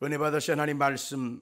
은혜 받으신 하나님 말씀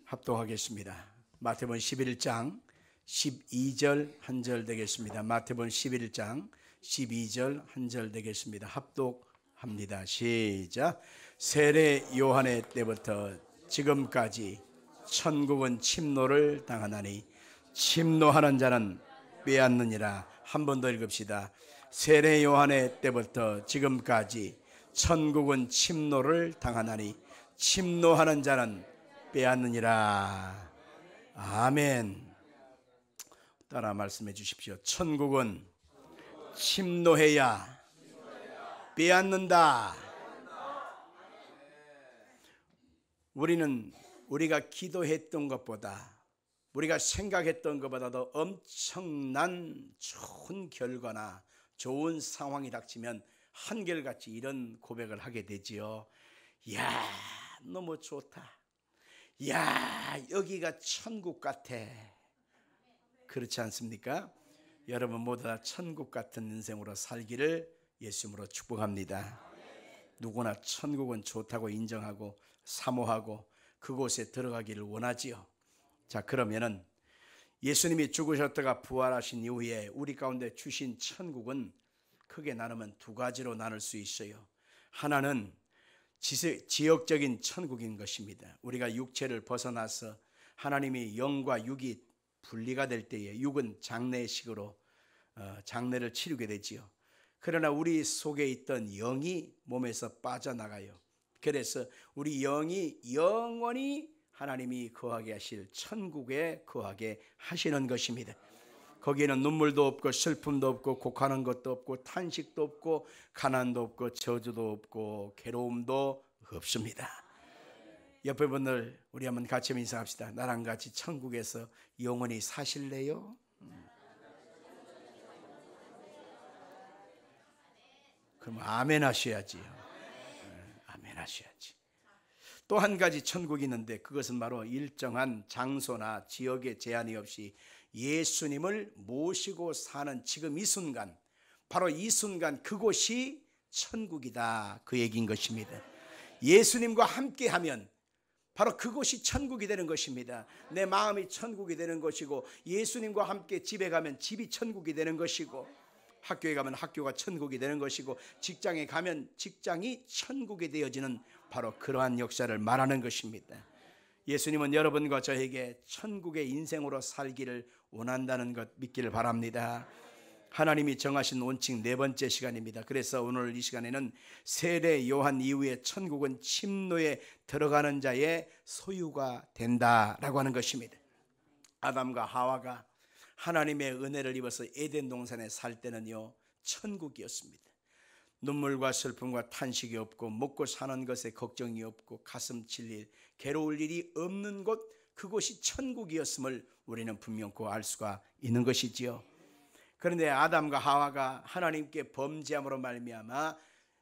합독하겠습니다. 마태복음 11장 12절 한 절 되겠습니다. 마태복음 11장 12절 한 절 되겠습니다. 합독합니다. 시작. 세례 요한의 때부터 지금까지 천국은 침노를 당하나니 침노하는 자는 빼앗느니라. 한 번 더 읽읍시다. 세례 요한의 때부터 지금까지 천국은 침노를 당하나니 침노하는 자는 빼앗느니라. 아멘. 따라 말씀해 주십시오. 천국은 침노해야 빼앗는다. 우리가 기도했던 것보다, 우리가 생각했던 것보다도 엄청난 좋은 결과나 좋은 상황이 닥치면 한결같이 이런 고백을 하게 되지요. 이야, 너무 좋다. 야, 여기가 천국 같아. 그렇지 않습니까? 여러분 모두 다 천국 같은 인생으로 살기를 예수님으로 축복합니다. 누구나 천국은 좋다고 인정하고 사모하고 그곳에 들어가기를 원하지요. 자, 그러면은 예수님이 죽으셨다가 부활하신 이후에 우리 가운데 주신 천국은 크게 나누면 두 가지로 나눌 수 있어요. 하나는 지역적인 천국인 것입니다. 우리가 육체를 벗어나서 하나님이 영과 육이 분리가 될 때에 육은 장례식으로 장례를 치르게 되지요. 그러나 우리 속에 있던 영이 몸에서 빠져나가요. 그래서 우리 영이 영원히 하나님이 거하게 하실 천국에 거하게 하시는 것입니다. 거기에는 눈물도 없고 슬픔도 없고 곡하는 것도 없고 탄식도 없고 가난도 없고 저주도 없고 괴로움도 없습니다. 옆에 분들 우리 한번 같이 인사합시다. 나랑 같이 천국에서 영원히 사실래요? 그럼 아멘 하셔야지요. 아멘 하셔야지. 또 한 가지 천국이 있는데 그것은 바로 일정한 장소나 지역에 제한이 없이 예수님을 모시고 사는 지금 이 순간, 바로 이 순간 그곳이 천국이다, 그 얘기인 것입니다. 예수님과 함께하면 바로 그곳이 천국이 되는 것입니다. 내 마음이 천국이 되는 것이고, 예수님과 함께 집에 가면 집이 천국이 되는 것이고, 학교에 가면 학교가 천국이 되는 것이고, 직장에 가면 직장이 천국이 되어지는 바로 그러한 역사를 말하는 것입니다. 예수님은 여러분과 저에게 천국의 인생으로 살기를 원한다는 것 믿기를 바랍니다. 하나님이 정하신 원칙 네 번째 시간입니다. 그래서 오늘 이 시간에는 세례 요한 이후에 천국은 침노에 들어가는 자의 소유가 된다라고 하는 것입니다. 아담과 하와가 하나님의 은혜를 입어서 에덴 동산에 살 때는요, 천국이었습니다. 눈물과 슬픔과 탄식이 없고 먹고 사는 것에 걱정이 없고 가슴 칠 일, 괴로울 일이 없는 곳, 그곳이 천국이었음을 우리는 분명코 알 수가 있는 것이지요. 그런데 아담과 하와가 하나님께 범죄함으로 말미암아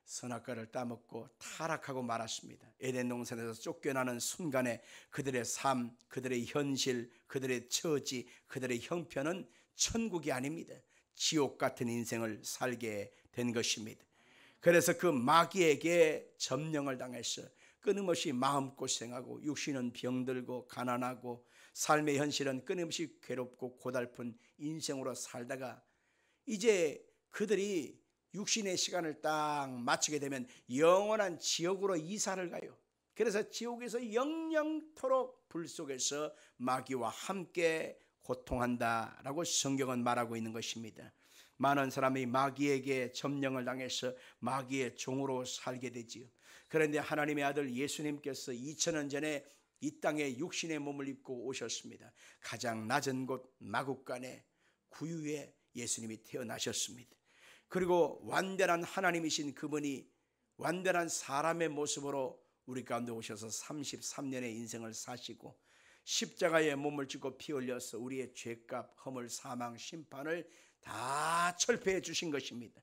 선악과를 따먹고 타락하고 말았습니다. 에덴 동산에서 쫓겨나는 순간에 그들의 삶, 그들의 현실, 그들의 처지, 그들의 형편은 천국이 아닙니다. 지옥 같은 인생을 살게 된 것입니다. 그래서 그 마귀에게 점령을 당해서 끊임없이 마음고생하고 육신은 병들고 가난하고 삶의 현실은 끊임없이 괴롭고 고달픈 인생으로 살다가 이제 그들이 육신의 시간을 딱 마치게 되면 영원한 지옥으로 이사를 가요. 그래서 지옥에서 영영토록 불 속에서 마귀와 함께 고통한다라고 성경은 말하고 있는 것입니다. 많은 사람이 마귀에게 점령을 당해서 마귀의 종으로 살게 되지요. 그런데 하나님의 아들 예수님께서 2000년 전에 이 땅에 육신의 몸을 입고 오셨습니다. 가장 낮은 곳 마국간에 구유에 예수님이 태어나셨습니다. 그리고 완전한 하나님이신 그분이 완전한 사람의 모습으로 우리 가운데 오셔서 33년의 인생을 사시고 십자가에 몸을 쥐고 피 흘려서 우리의 죄값, 허물, 사망, 심판을 다 철폐해 주신 것입니다.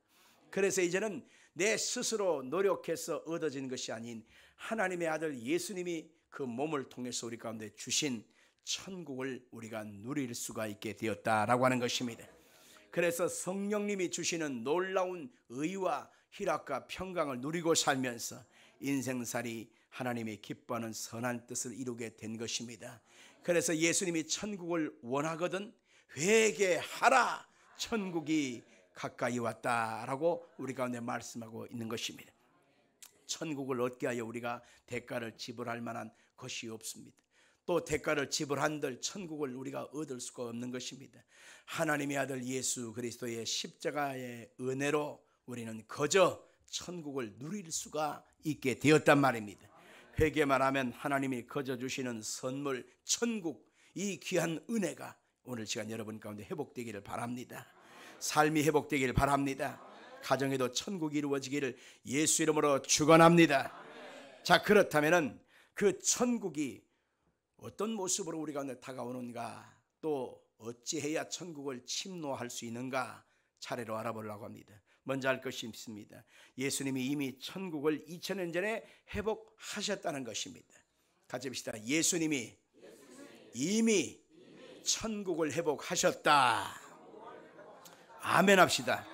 그래서 이제는 내 스스로 노력해서 얻어진 것이 아닌 하나님의 아들 예수님이 그 몸을 통해서 우리 가운데 주신 천국을 우리가 누릴 수가 있게 되었다라고 하는 것입니다. 그래서 성령님이 주시는 놀라운 의와 희락과 평강을 누리고 살면서 인생살이 하나님이 기뻐하는 선한 뜻을 이루게 된 것입니다. 그래서 예수님이 천국을 원하거든 회개하라, 천국이 가까이 왔다라고 우리 가운데 말씀하고 있는 것입니다. 천국을 얻게 하여 우리가 대가를 지불할 만한 것이 없습니다. 또 대가를 지불한들 천국을 우리가 얻을 수가 없는 것입니다. 하나님의 아들 예수 그리스도의 십자가의 은혜로 우리는 거저 천국을 누릴 수가 있게 되었단 말입니다. 회개만 하면 하나님이 거저 주시는 선물 천국, 이 귀한 은혜가 오늘 시간 여러분 가운데 회복되기를 바랍니다. 삶이 회복되기를 바랍니다. 가정에도 천국이 이루어지기를 예수 이름으로 축원합니다. 자, 그렇다면은 그 천국이 어떤 모습으로 우리 가운데 다가오는가, 또 어찌해야 천국을 침노할 수 있는가 차례로 알아보려고 합니다. 먼저 할 것이 있습니다. 예수님이 이미 천국을 2000년 전에 회복하셨다는 것입니다. 같이 봅시다. 예수님이 이미 천국을 회복하셨다. 아멘 합시다.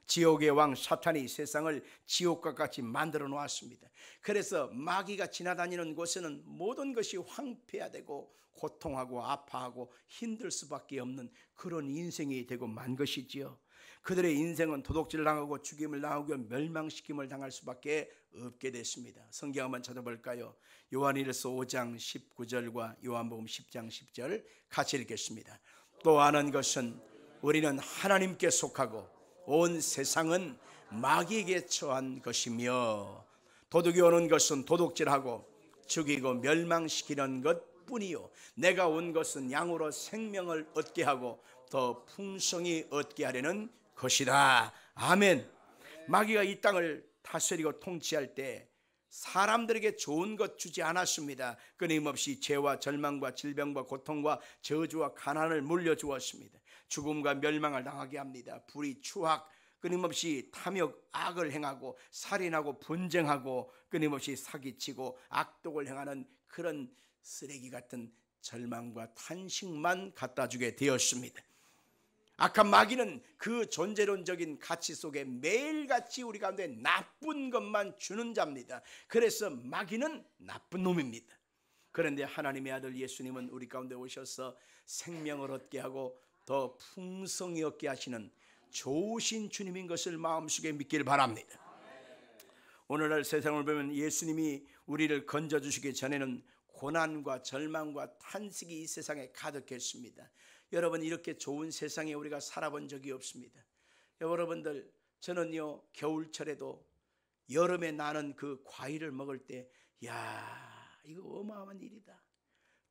지옥의 왕 사탄이 세상을 지옥과 같이 만들어 놓았습니다. 그래서 마귀가 지나다니는 곳에는 모든 것이 황폐화되고 고통하고 아파하고 힘들 수밖에 없는 그런 인생이 되고 만 것이지요. 그들의 인생은 도둑질을 당하고 죽임을 당하고 멸망시킴을 당할 수밖에 없게 됐습니다. 성경 한번 찾아볼까요? 요한일서 5장 19절과 요한복음 10장 10절 같이 읽겠습니다. 또 아는 것은 우리는 하나님께 속하고 온 세상은 마귀에게 처한 것이며 도둑이 오는 것은 도둑질하고 죽이고 멸망시키는 것뿐이요 내가 온 것은 양으로 생명을 얻게 하고 더 풍성히 얻게 하려는 것이다. 아멘. 마귀가 이 땅을 다스리고 통치할 때 사람들에게 좋은 것 주지 않았습니다. 끊임없이 죄와 절망과 질병과 고통과 저주와 가난을 물려주었습니다. 죽음과 멸망을 당하게 합니다. 불의, 추악, 끊임없이 탐욕, 악을 행하고 살인하고 분쟁하고 끊임없이 사기치고 악독을 행하는 그런 쓰레기 같은 절망과 탄식만 갖다 주게 되었습니다. 악한 마귀는 그 존재론적인 가치 속에 매일같이 우리 가운데 나쁜 것만 주는 자입니다. 그래서 마귀는 나쁜 놈입니다. 그런데 하나님의 아들 예수님은 우리 가운데 오셔서 생명을 얻게 하고 더 풍성히 얻게 하시는 좋으신 주님인 것을 마음속에 믿기를 바랍니다. 오늘날 세상을 보면 예수님이 우리를 건져주시기 전에는 고난과 절망과 탄식이 이 세상에 가득했습니다. 여러분, 이렇게 좋은 세상에 우리가 살아본 적이 없습니다. 여러분들, 저는요 겨울철에도 여름에 나는 그 과일을 먹을 때 야, 이거 어마어마한 일이다.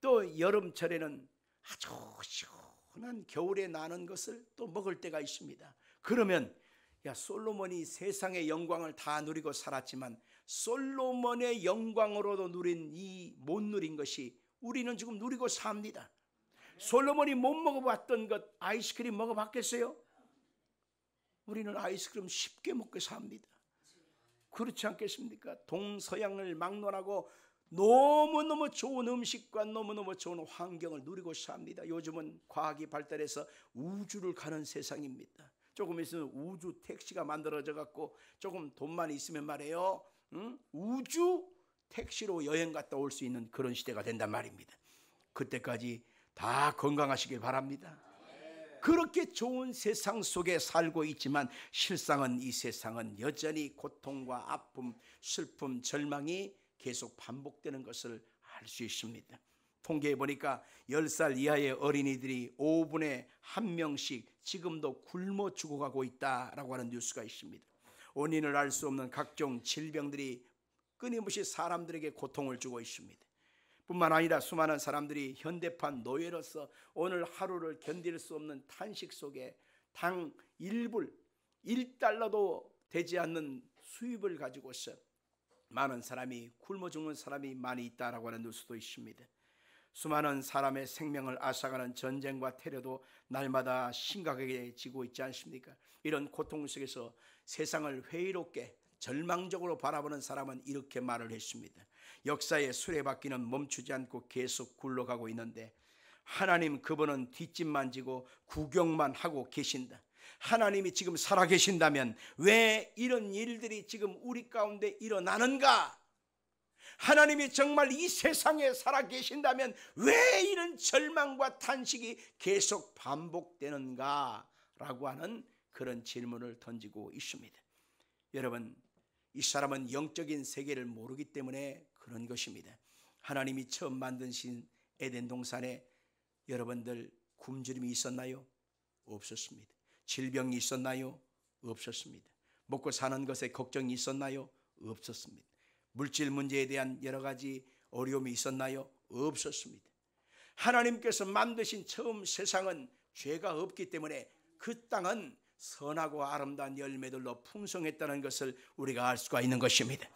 또 여름철에는 아주 시원한 겨울에 나는 것을 또 먹을 때가 있습니다. 그러면 야, 솔로몬이 세상의 영광을 다 누리고 살았지만 솔로몬의 영광으로도 누린 이 못 누린 것이 우리는 지금 누리고 삽니다. 솔로몬이 못 먹어봤던 것 아이스크림 먹어봤겠어요? 우리는 아이스크림 쉽게 먹고 삽니다. 그렇지 않겠습니까? 동서양을 막론하고 너무너무 좋은 음식과 너무너무 좋은 환경을 누리고 삽니다. 요즘은 과학이 발달해서 우주를 가는 세상입니다. 조금 있으면 우주 택시가 만들어져 갖고 조금 돈만 있으면 말이에요, 우주 택시로 여행 갔다 올 수 있는 그런 시대가 된단 말입니다. 그때까지 다 건강하시길 바랍니다. 그렇게 좋은 세상 속에 살고 있지만 실상은 이 세상은 여전히 고통과 아픔, 슬픔, 절망이 계속 반복되는 것을 알 수 있습니다. 통계해 보니까 10살 이하의 어린이들이 5분에 1명씩 지금도 굶어 죽어가고 있다라고 하는 뉴스가 있습니다. 원인을 알 수 없는 각종 질병들이 끊임없이 사람들에게 고통을 주고 있습니다. 뿐만 아니라 수많은 사람들이 현대판 노예로서 오늘 하루를 견딜 수 없는 탄식 속에 당 1불, 1달러도 되지 않는 수입을 가지고서 많은 사람이 굶어 죽는 사람이 많이 있다라고 하는 뉴스도 있습니다. 수많은 사람의 생명을 앗아가는 전쟁과 테러도 날마다 심각하게 지고 있지 않습니까? 이런 고통 속에서 세상을 회의롭게 절망적으로 바라보는 사람은 이렇게 말을 했습니다. 역사의 수레바퀴는 멈추지 않고 계속 굴러가고 있는데 하나님, 그분은 뒷짐만 지고 구경만 하고 계신다. 하나님이 지금 살아계신다면 왜 이런 일들이 지금 우리 가운데 일어나는가? 하나님이 정말 이 세상에 살아계신다면 왜 이런 절망과 탄식이 계속 반복되는가 라고 하는 그런 질문을 던지고 있습니다. 여러분, 이 사람은 영적인 세계를 모르기 때문에 그런 것입니다. 하나님이 처음 만드신 에덴 동산에 여러분들 굶주림이 있었나요? 없었습니다. 질병이 있었나요? 없었습니다. 먹고 사는 것에 걱정이 있었나요? 없었습니다. 물질 문제에 대한 여러 가지 어려움이 있었나요? 없었습니다. 하나님께서 만드신 처음 세상은 죄가 없기 때문에 그 땅은 선하고 아름다운 열매들로 풍성했다는 것을 우리가 알 수가 있는 것입니다.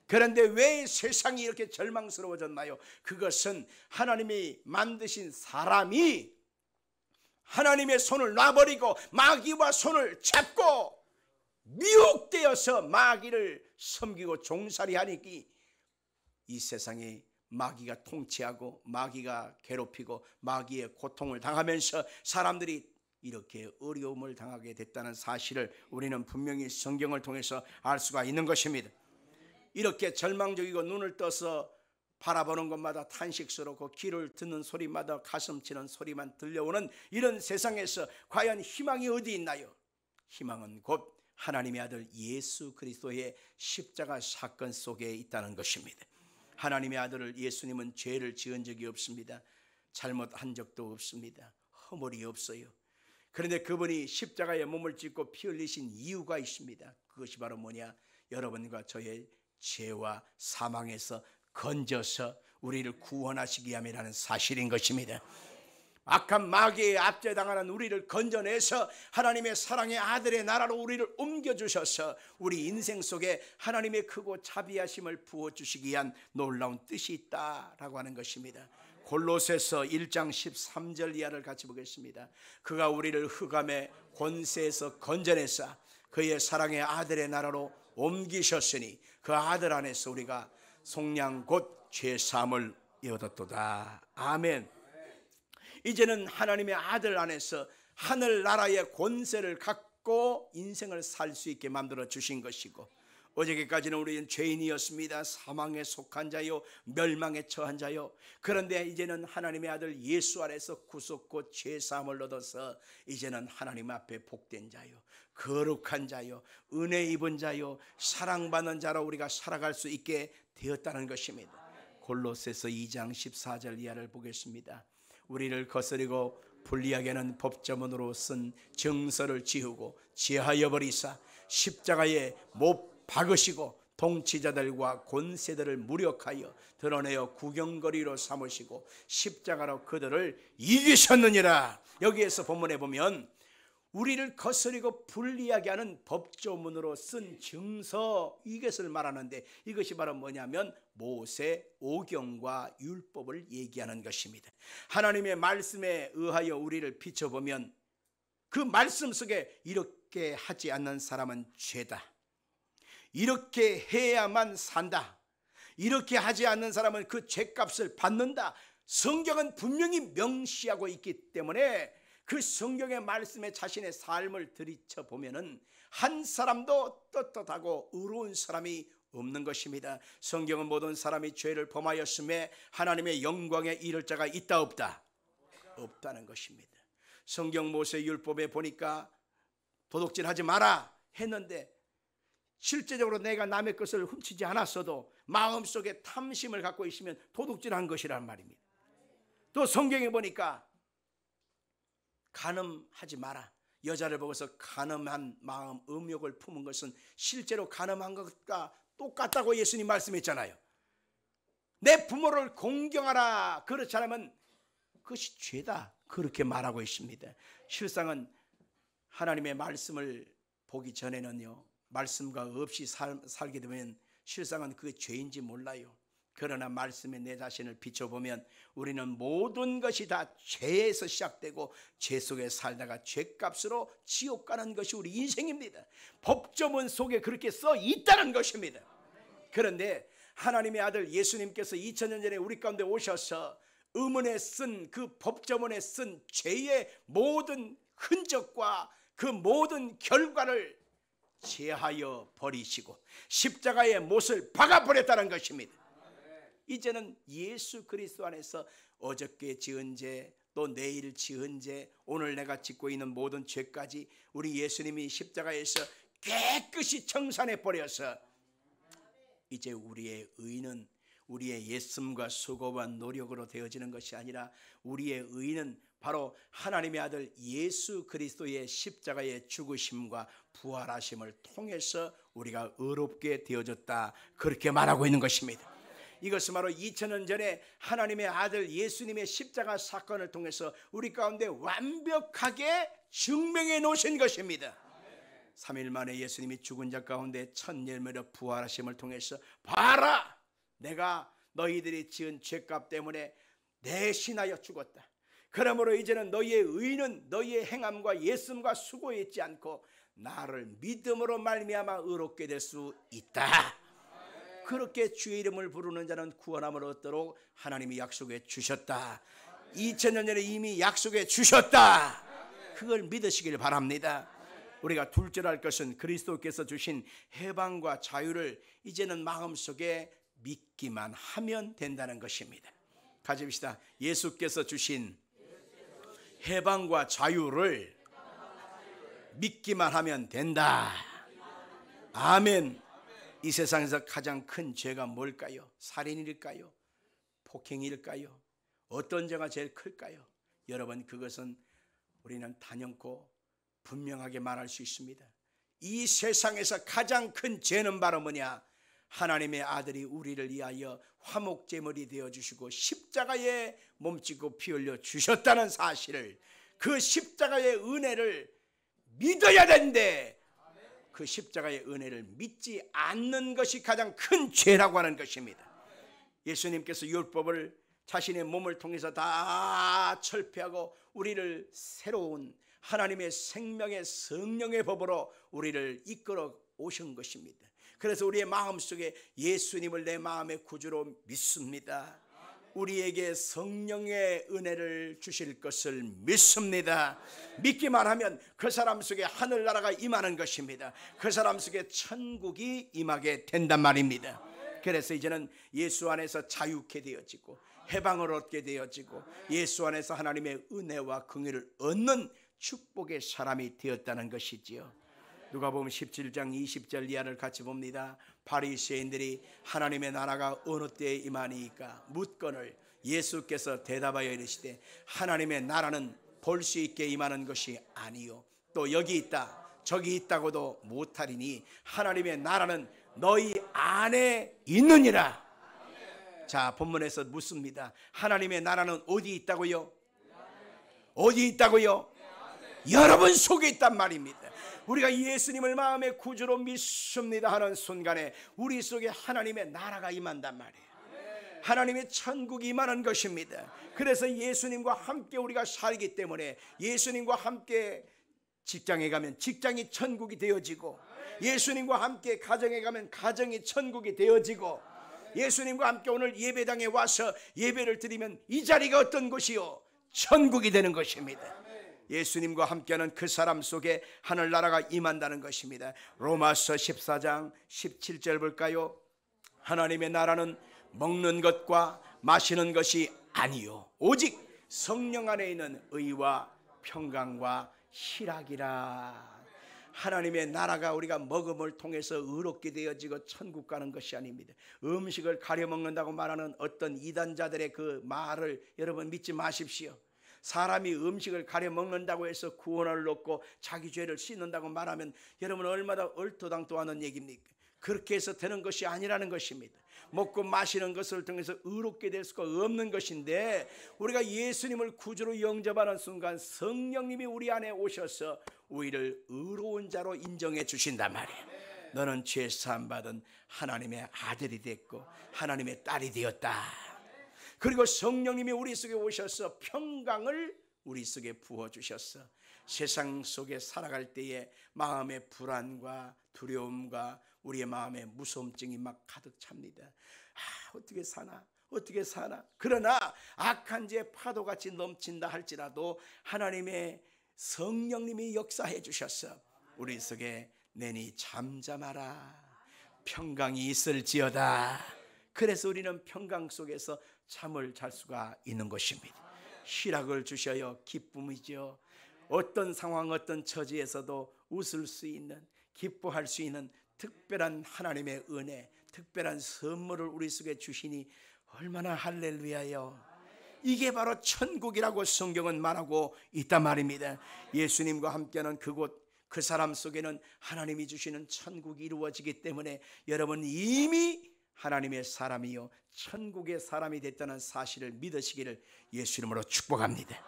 그런데 왜 세상이 이렇게 절망스러워졌나요? 그것은 하나님이 만드신 사람이 하나님의 손을 놔버리고 마귀와 손을 잡고 미혹되어서 마귀를 섬기고 종살이하니 이 세상에 마귀가 통치하고 마귀가 괴롭히고 마귀의 고통을 당하면서 사람들이 이렇게 어려움을 당하게 됐다는 사실을 우리는 분명히 성경을 통해서 알 수가 있는 것입니다. 이렇게 절망적이고 눈을 떠서 바라보는 것마다 탄식스럽고 귀를 듣는 소리마다 가슴 치는 소리만 들려오는 이런 세상에서 과연 희망이 어디 있나요? 희망은 곧 하나님의 아들 예수 그리스도의 십자가 사건 속에 있다는 것입니다. 하나님의 아들을 예수님은 죄를 지은 적이 없습니다. 잘못한 적도 없습니다. 허물이 없어요. 그런데 그분이 십자가에 몸을 찢고 피 흘리신 이유가 있습니다. 그것이 바로 뭐냐? 여러분과 저의 죄와 사망에서 건져서 우리를 구원하시기 위함이라는 사실인 것입니다. 악한 마귀의 압제당하는 우리를 건져내서 하나님의 사랑의 아들의 나라로 우리를 옮겨주셔서 우리 인생 속에 하나님의 크고 자비하심을 부어주시기 위한 놀라운 뜻이 있다라고 하는 것입니다. 골로새서 1장 13절 이하를 같이 보겠습니다. 그가 우리를 흑암의 권세에서 건져내사 그의 사랑의 아들의 나라로 옮기셨으니 그 아들 안에서 우리가 속량 곧 죄사함을 얻었도다. 아멘. 이제는 하나님의 아들 안에서 하늘나라의 권세를 갖고 인생을 살 수 있게 만들어 주신 것이고, 어저께까지는 우리는 죄인이었습니다. 사망에 속한 자요, 멸망에 처한 자요. 그런데 이제는 하나님의 아들 예수 안에서 구속 곧 죄사함을 얻어서 이제는 하나님 앞에 복된 자요, 거룩한 자요, 은혜 입은 자요, 사랑받는 자로 우리가 살아갈 수 있게 되었다는 것입니다. 골로새서 2장 14절 이하를 보겠습니다. 우리를 거스리고 불리하게 하는 법조문으로 쓴 정서를 지우고 제하여 버리사 십자가에 못 박으시고 통치자들과 권세들을 무력하여 드러내어 구경거리로 삼으시고 십자가로 그들을 이기셨느니라. 여기에서 본문에 보면 우리를 거스리고 불리하게 하는 법조문으로 쓴 증서, 이것을 말하는데 이것이 바로 뭐냐면 모세 오경과 율법을 얘기하는 것입니다. 하나님의 말씀에 의하여 우리를 비춰보면 그 말씀 속에 이렇게 하지 않는 사람은 죄다, 이렇게 해야만 산다, 이렇게 하지 않는 사람은 그 죄값을 받는다, 성경은 분명히 명시하고 있기 때문에 그 성경의 말씀에 자신의 삶을 들이쳐 보면은 한 사람도 떳떳하고 의로운 사람이 없는 것입니다. 성경은 모든 사람이 죄를 범하였음에 하나님의 영광에 이를 자가 있다 없다? 없다는 것입니다. 성경 모세 율법에 보니까 도둑질하지 마라 했는데 실제적으로 내가 남의 것을 훔치지 않았어도 마음속에 탐심을 갖고 있으면 도둑질한 것이란 말입니다. 또 성경에 보니까 간음하지 마라, 여자를 보고서 간음한 마음, 음욕을 품은 것은 실제로 간음한 것과 똑같다고 예수님 말씀했잖아요. 내 부모를 공경하라, 그렇지 않으면 그것이 죄다, 그렇게 말하고 있습니다. 실상은 하나님의 말씀을 보기 전에는요, 말씀과 없이 살게 되면 실상은 그게 죄인지 몰라요. 그러나 말씀에 내 자신을 비춰보면 우리는 모든 것이 다 죄에서 시작되고 죄 속에 살다가 죄값으로 지옥 가는 것이 우리 인생입니다. 법조문 속에 그렇게 써 있다는 것입니다. 그런데 하나님의 아들 예수님께서 2000년 전에 우리 가운데 오셔서 의문에 쓴 그 법조문에 쓴 죄의 모든 흔적과 그 모든 결과를 제하여 버리시고 십자가의 못을 박아버렸다는 것입니다. 이제는 예수 그리스도 안에서 어저께 지은 죄, 또 내일 지은 죄, 오늘 내가 짓고 있는 모든 죄까지 우리 예수님이 십자가에서 깨끗이 청산해 버려서 이제 우리의 의는 우리의 예씀과 수고와 노력으로 되어지는 것이 아니라 우리의 의는 바로 하나님의 아들 예수 그리스도의 십자가의 죽으심과 부활하심을 통해서 우리가 의롭게 되어졌다, 그렇게 말하고 있는 것입니다. 이것은 바로 2000년 전에 하나님의 아들 예수님의 십자가 사건을 통해서 우리 가운데 완벽하게 증명해 놓으신 것입니다. 3일 만에 예수님이 죽은 자 가운데 첫 열매로 부활하심을 통해서 봐라, 내가 너희들이 지은 죄값 때문에 대신하여 죽었다. 그러므로 이제는 너희의 의는 너희의 행함과 예씀과 수고에 있지 않고 나를 믿음으로 말미암아 의롭게 될 수 있다. 그렇게 주의 이름을 부르는 자는 구원함을 얻도록 하나님이 약속해 주셨다. 2000년 전에 이미 약속해 주셨다. 그걸 믿으시길 바랍니다. 우리가 둘째로 할 것은 그리스도께서 주신 해방과 자유를 이제는 마음속에 믿기만 하면 된다는 것입니다. 가집시다. 예수께서 주신 해방과 자유를 믿기만 하면 된다. 아멘. 이 세상에서 가장 큰 죄가 뭘까요? 살인일까요? 폭행일까요? 어떤 죄가 제일 클까요? 여러분, 그것은 우리는 단연코 분명하게 말할 수 있습니다. 이 세상에서 가장 큰 죄는 바로 뭐냐? 하나님의 아들이 우리를 위하여 화목제물이 되어주시고 십자가에 몸짓고 피 흘려 주셨다는 사실을, 그 십자가의 은혜를 믿어야 되는데 그 십자가의 은혜를 믿지 않는 것이 가장 큰 죄라고 하는 것입니다. 예수님께서 율법을 자신의 몸을 통해서 다 철폐하고 우리를 새로운 하나님의 생명의 성령의 법으로 우리를 이끌어 오신 것입니다. 그래서 우리의 마음속에 예수님을 내 마음의 구주로 믿습니다. 우리에게 성령의 은혜를 주실 것을 믿습니다. 믿기만 하면 그 사람 속에 하늘나라가 임하는 것입니다. 그 사람 속에 천국이 임하게 된단 말입니다. 그래서 이제는 예수 안에서 자유케 되어지고 해방을 얻게 되어지고 예수 안에서 하나님의 은혜와 긍휼을 얻는 축복의 사람이 되었다는 것이지요. 누가복음 17장 20절 이하를 같이 봅니다. 바리새인들이 하나님의 나라가 어느 때에 임하니까 묻거늘 예수께서 대답하여 이르시되 하나님의 나라는 볼 수 있게 임하는 것이 아니요 또 여기 있다 저기 있다고도 못하리니 하나님의 나라는 너희 안에 있느니라. 자, 본문에서 묻습니다. 하나님의 나라는 어디 있다고요? 어디 있다고요? 여러분 속에 있단 말입니다. 우리가 예수님을 마음의 구주로 믿습니다 하는 순간에 우리 속에 하나님의 나라가 임한단 말이에요. 하나님의 천국이 임하는 것입니다. 그래서 예수님과 함께 우리가 살기 때문에 예수님과 함께 직장에 가면 직장이 천국이 되어지고, 예수님과 함께 가정에 가면 가정이 천국이 되어지고, 예수님과 함께 오늘 예배당에 와서 예배를 드리면 이 자리가 어떤 곳이요? 천국이 되는 것입니다. 예수님과 함께하는 그 사람 속에 하늘나라가 임한다는 것입니다. 로마서 14장 17절 볼까요? 하나님의 나라는 먹는 것과 마시는 것이 아니요 오직 성령 안에 있는 의와 평강과 희락이라. 하나님의 나라가 우리가 먹음을 통해서 의롭게 되어지고 천국 가는 것이 아닙니다. 음식을 가려 먹는다고 말하는 어떤 이단자들의 그 말을 여러분 믿지 마십시오. 사람이 음식을 가려 먹는다고 해서 구원을 얻고 자기 죄를 씻는다고 말하면 여러분 얼마나 얼토당토하는 얘기입니까? 그렇게 해서 되는 것이 아니라는 것입니다. 먹고 마시는 것을 통해서 의롭게 될 수가 없는 것인데, 우리가 예수님을 구주로 영접하는 순간 성령님이 우리 안에 오셔서 우리를 의로운 자로 인정해 주신단 말이에요. 너는 죄 사함 받은 하나님의 아들이 됐고 하나님의 딸이 되었다. 그리고 성령님이 우리 속에 오셔서 평강을 우리 속에 부어주셨어. 세상 속에 살아갈 때에 마음의 불안과 두려움과 우리의 마음에 무서움증이 막 가득 찹니다. 어떻게 사나 어떻게 사나. 그러나 악한 죄 파도같이 넘친다 할지라도 하나님의 성령님이 역사해 주셔서 우리 속에 내니 잠잠하라 평강이 있을지어다. 그래서 우리는 평강 속에서 잠을 잘 수가 있는 것입니다. 희락을 주셔요 기쁨이죠. 어떤 상황 어떤 처지에서도 웃을 수 있는, 기뻐할 수 있는 특별한 하나님의 은혜, 특별한 선물을 우리 속에 주시니 얼마나 할렐루야요. 이게 바로 천국이라고 성경은 말하고 있단 말입니다. 예수님과 함께하는 그곳, 그 사람 속에는 하나님이 주시는 천국이 이루어지기 때문에 여러분 이미 하나님의 사람이요 천국의 사람이 됐다는 사실을 믿으시기를 예수 이름으로 축복합니다.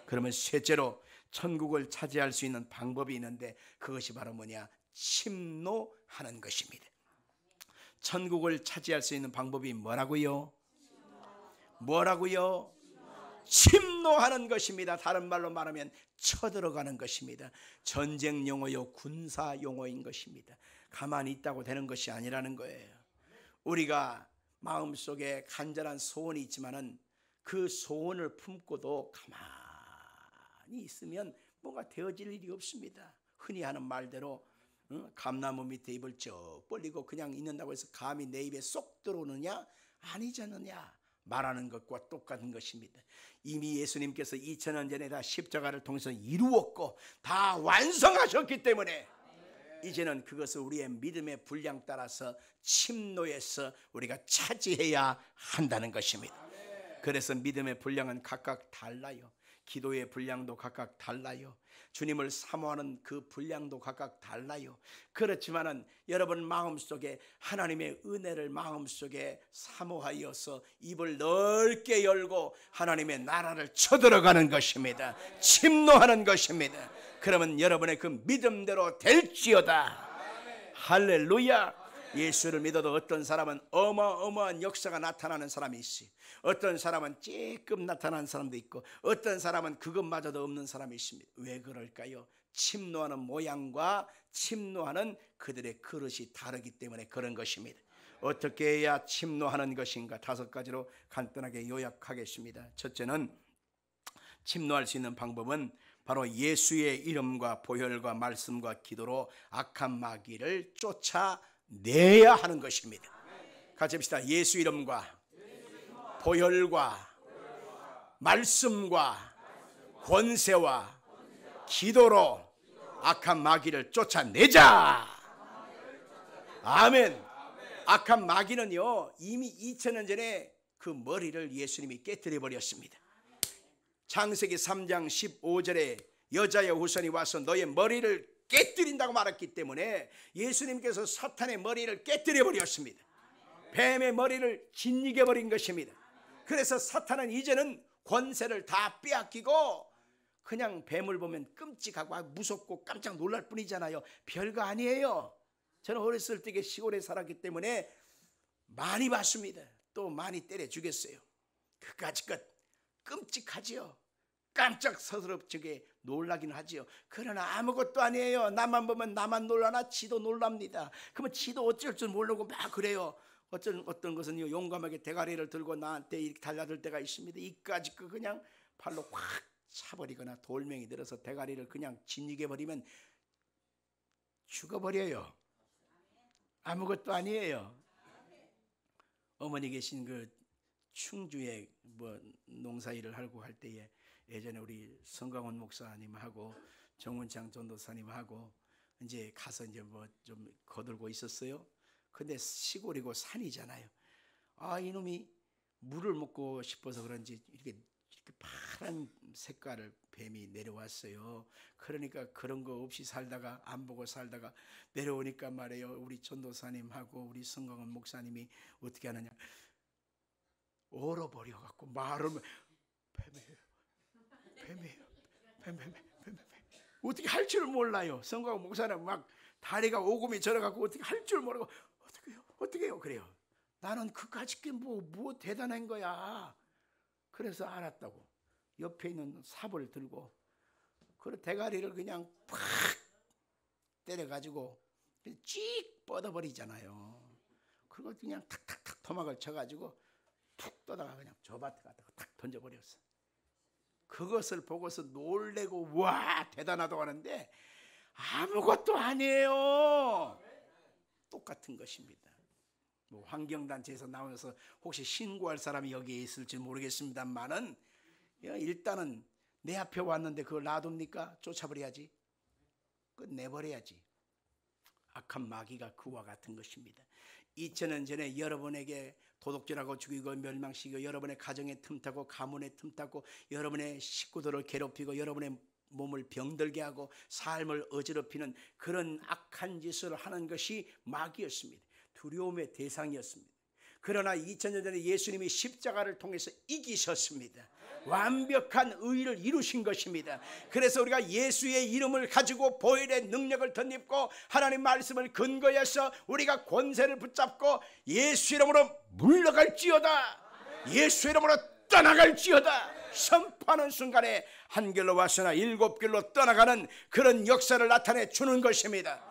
그러면 셋째로 천국을 차지할 수 있는 방법이 있는데 그것이 바로 뭐냐? 침노하는 것입니다. 천국을 차지할 수 있는 방법이 뭐라고요? 뭐라고요? 침노하는 것입니다. 다른 말로 말하면 쳐들어가는 것입니다. 전쟁 용어요 군사 용어인 것입니다. 가만히 있다고 되는 것이 아니라는 거예요. 우리가 마음속에 간절한 소원이 있지만은 그 소원을 품고도 가만히 있으면 뭔가 되어질 일이 없습니다. 흔히 하는 말대로 감나무 밑에 입을 쩍 벌리고 그냥 있는다고 해서 감이 내 입에 쏙 들어오느냐 아니지 않느냐 말하는 것과 똑같은 것입니다. 이미 예수님께서 2000년 전에 다 십자가를 통해서 이루었고 다 완성하셨기 때문에 이제는 그것을 우리의 믿음의 분량 따라서 침노해서 우리가 차지해야 한다는 것입니다. 그래서 믿음의 분량은 각각 달라요. 기도의 분량도 각각 달라요. 주님을 사모하는 그 분량도 각각 달라요. 그렇지만은 여러분 마음속에 하나님의 은혜를 마음속에 사모하여서 입을 넓게 열고 하나님의 나라를 쳐들어가는 것입니다. 침노하는 것입니다. 그러면 여러분의 그 믿음대로 될지어다. 할렐루야. 예수를 믿어도 어떤 사람은 어마어마한 역사가 나타나는 사람이 있어요. 어떤 사람은 쬐끔 나타나는 사람도 있고 어떤 사람은 그것마저도 없는 사람이 있습니다. 왜 그럴까요? 침노하는 모양과 침노하는 그들의 그릇이 다르기 때문에 그런 것입니다. 어떻게 해야 침노하는 것인가? 5가지로 간단하게 요약하겠습니다. 첫째는 침노할 수 있는 방법은 바로 예수의 이름과 보혈과 말씀과 기도로 악한 마귀를 쫓아내야 하는 것입니다. 같이 합시다. 예수 이름과 보혈과 말씀과 권세와 기도로 악한 마귀를 쫓아내자. 아멘. 악한 마귀는요 이미 2000년 전에 그 머리를 예수님이 깨뜨려 버렸습니다. 창세기 3장 15절에 여자의 후손이 와서 너의 머리를 깨뜨린다고 말했기 때문에 예수님께서 사탄의 머리를 깨뜨려 버렸습니다. 뱀의 머리를 짓이겨 버린 것입니다. 그래서 사탄은 이제는 권세를 다 빼앗기고 그냥 뱀을 보면 끔찍하고 무섭고 깜짝 놀랄 뿐이잖아요. 별거 아니에요. 저는 어렸을 때 시골에 살았기 때문에 많이 봤습니다. 또 많이 때려 죽였어요. 그까짓 것 끔찍하지요. 깜짝 서럽게 놀라긴 하지요. 그러나 아무것도 아니에요. 나만 보면 나만 놀라나 지도 놀랍니다. 그러면 지도 어쩔 줄 모르고 막 그래요. 어떤 것은 용감하게 대가리를 들고 나한테 이렇게 달려들 때가 있습니다. 이까짓 거 그냥 팔로 확 차버리거나 돌멩이 들어서 대가리를 그냥 짓이겨버리면 죽어버려요. 아무것도 아니에요. 어머니 계신 그 충주에 농사일을 하고 할 때에 예전에 우리 성광훈 목사님하고 정문창 전도사님하고 이제 가서 이제 좀 거들고 있었어요. 근데 시골이고 산이잖아요. 이놈이 물을 먹고 싶어서 그런지 이렇게 파란 색깔을 뱀이 내려왔어요. 그러니까 그런 거 없이 살다가 안 보고 살다가 내려오니까 말이에요. 우리 전도사님하고 우리 성광훈 목사님이 어떻게 하느냐, 얼어버려갖고 말을 뱀이에요. 뱀. 어떻게 할 줄 몰라요. 성광훈 목사님 막 다리가 오금이 저려갖고 어떻게 할 줄 모르고 어떻게 해요? 그래요. 나는 그까짓 게 뭐 대단한 거야. 그래서 알았다고. 옆에 있는 삽을 들고 그 대가리를 그냥 팍 때려가지고 찍 뻗어버리잖아요. 그걸 그냥 탁탁탁 토막을 쳐가지고 툭 떠다가 그냥 저 밭에 갖다가 탁 던져버렸어. 그것을 보고서 놀래고 와 대단하다고 하는데 아무것도 아니에요. 똑같은 것입니다. 뭐 환경단체에서 나와서 혹시 신고할 사람이 여기에 있을지 모르겠습니다만은 일단은 내 앞에 왔는데 그걸 놔둡니까? 쫓아버려야지. 그걸 내버려야지. 악한 마귀가 그와 같은 것입니다. 2000년 전에 여러분에게 도둑질하고 죽이고 멸망시키고 여러분의 가정에 틈타고 가문에 틈타고 여러분의 식구들을 괴롭히고 여러분의 몸을 병들게 하고 삶을 어지럽히는 그런 악한 짓을 하는 것이 마귀였습니다. 두려움의 대상이었습니다. 그러나 2000년 전에 예수님이 십자가를 통해서 이기셨습니다. 완벽한 의를 이루신 것입니다. 그래서 우리가 예수의 이름을 가지고 보혈의 능력을 덧입고 하나님 말씀을 근거해서 우리가 권세를 붙잡고 예수 이름으로 물러갈지어다, 예수 이름으로 떠나갈지어다 선포하는 순간에 한 길로 왔으나 일곱 길로 떠나가는 그런 역사를 나타내 주는 것입니다.